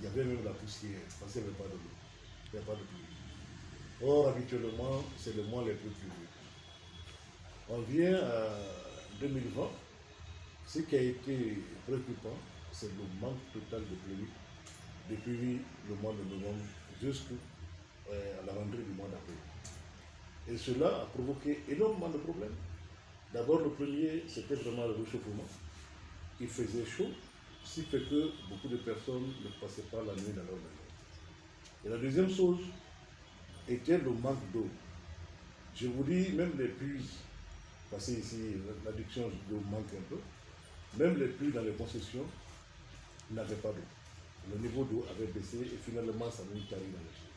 il y avait même la poussière, parce qu'il n'y avait pas de l'eau, il n'y avait pas de pluie. Or, habituellement, c'est le mois les plus pluvieux. On vient à 2020, ce qui a été préoccupant, c'est le manque total de pluie depuis le mois de novembre jusqu'à la rentrée du mois d'avril. Et cela a provoqué énormément de problèmes. D'abord, le premier, c'était vraiment le réchauffement. Il faisait chaud, ce qui fait que beaucoup de personnes ne passaient pas la nuit dans leur maison. Et la deuxième chose était le manque d'eau. Je vous dis, même les puits, parce que ici l'adduction d'eau manque un peu, même les puits dans les concessions n'avaient pas d'eau. Le niveau d'eau avait baissé et finalement ça nous tarit dans les champs.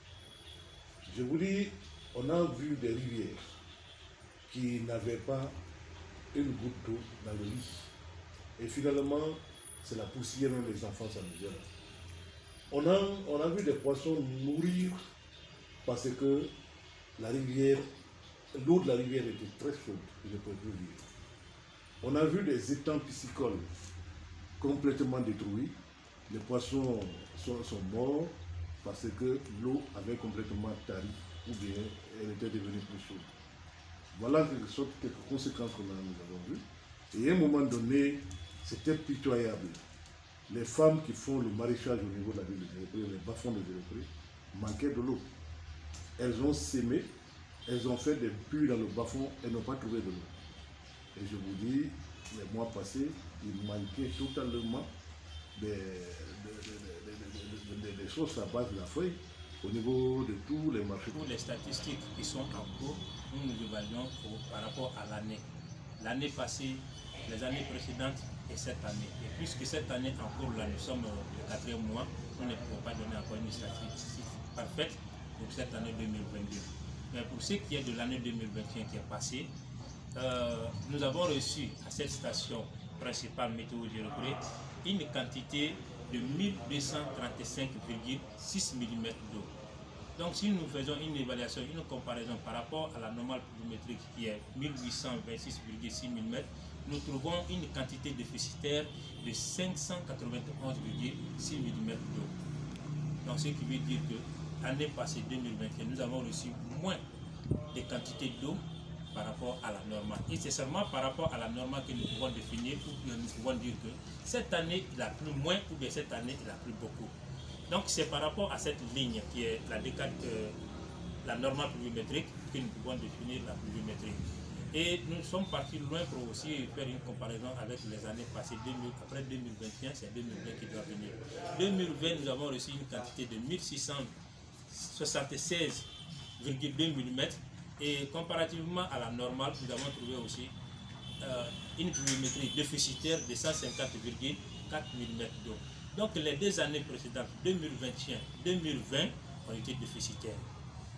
Je vous dis, on a vu des rivières qui n'avaient pas une goutte d'eau dans le lit. Et finalement, c'est la poussière dont les enfants s'amusaient. On a vu des poissons mourir parce que la rivière, l'eau de la rivière était très chaude, ils ne pouvaient plus vivre. On a vu des étangs piscicoles complètement détruits. Les poissons sont morts parce que l'eau avait complètement tari ou bien elle était devenue plus chaude. Voilà quelques conséquences que nous avons vues. Et à un moment donné, c'était pitoyable. Les femmes qui font le maraîchage au niveau de la ville de Zérépré, les bas-fonds de Zérépré, manquaient de l'eau. Elles ont sémé, elles ont fait des puits dans le bas-fond, elles n'ont pas trouvé de l'eau. Et je vous dis, les mois passés, il manquait totalement des choses à base de la feuille au niveau de tous les marchés. Pour les statistiques qui sont en cours, nous évaluons par rapport à l'année passée, les années précédentes et cette année. Et puisque cette année en cours, là nous sommes le 4e mois, nous ne pouvons pas donner encore une statistique parfaite pour cette année 2022. Mais pour ce qui est de l'année 2021 qui est passée, nous avons reçu à cette station principale météo Zérépré une quantité de 1235,6 mm d'eau. Donc si nous faisons une évaluation, une comparaison par rapport à la normale pluviométrique qui est 1826,6 mm, nous trouvons une quantité déficitaire de 591,6 mm d'eau. Donc ce qui veut dire que l'année passée 2021, nous avons reçu moins de quantité d'eau par rapport à la normale. Et c'est seulement par rapport à la normale que nous pouvons définir ou que nous pouvons dire que cette année il a plu moins ou bien cette année il a plu beaucoup. Donc c'est par rapport à cette ligne qui est la normale pluviométrique que nous pouvons définir la pluviométrie. Et nous sommes partis loin pour aussi faire une comparaison avec les années passées. Après 2021, c'est 2020 qui doit venir. 2020, nous avons reçu une quantité de 1676,2 mm. Et comparativement à la normale, nous avons trouvé aussi une pluviométrie déficitaire de 150,4 mm d'eau. Donc les deux années précédentes, 2021 2020, ont été déficitaires.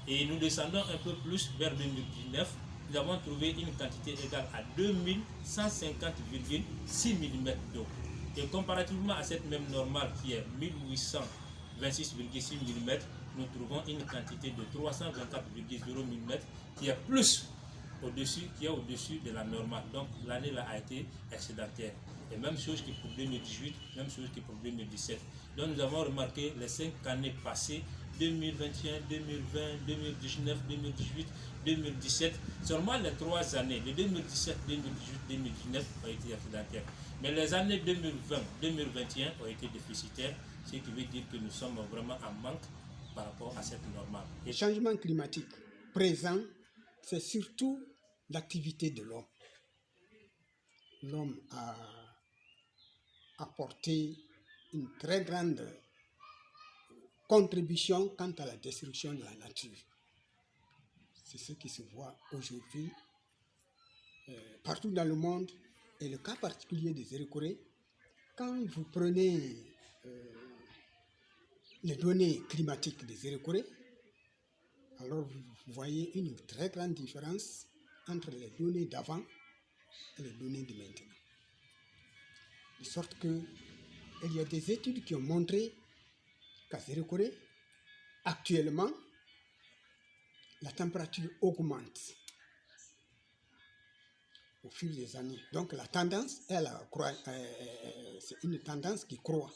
Et nous descendons un peu plus vers 2019, nous avons trouvé une quantité égale à 2150,6 mm d'eau. Et comparativement à cette même normale qui est 1826,6 mm, nous trouvons une quantité de 324,0 mm qui est plus au-dessus de la normale. Donc l'année là a été excédentaire. Et même chose que pour 2018, même chose que pour 2017. Donc nous avons remarqué les 5 années passées, 2021, 2020, 2019, 2018, 2017. Seulement les 3 années, de 2017, 2018, 2019 ont été excédentaires. Mais les années 2020, 2021 ont été déficitaires, ce qui veut dire que nous sommes vraiment en manque par rapport à cette normale. Le changement climatique présent, c'est surtout l'activité de l'homme. L'homme a apporté une très grande contribution quant à la destruction de la nature. C'est ce qui se voit aujourd'hui partout dans le monde. Et le cas particulier des Zérékoré, quand vous prenez les données climatiques des Zérékoré, alors vous voyez une très grande différence entre les données d'avant et les données de maintenant. De sorte qu'il y a des études qui ont montré qu'à Zérékoré, actuellement, la température augmente au fil des années. Donc la tendance, c'est une tendance qui croît.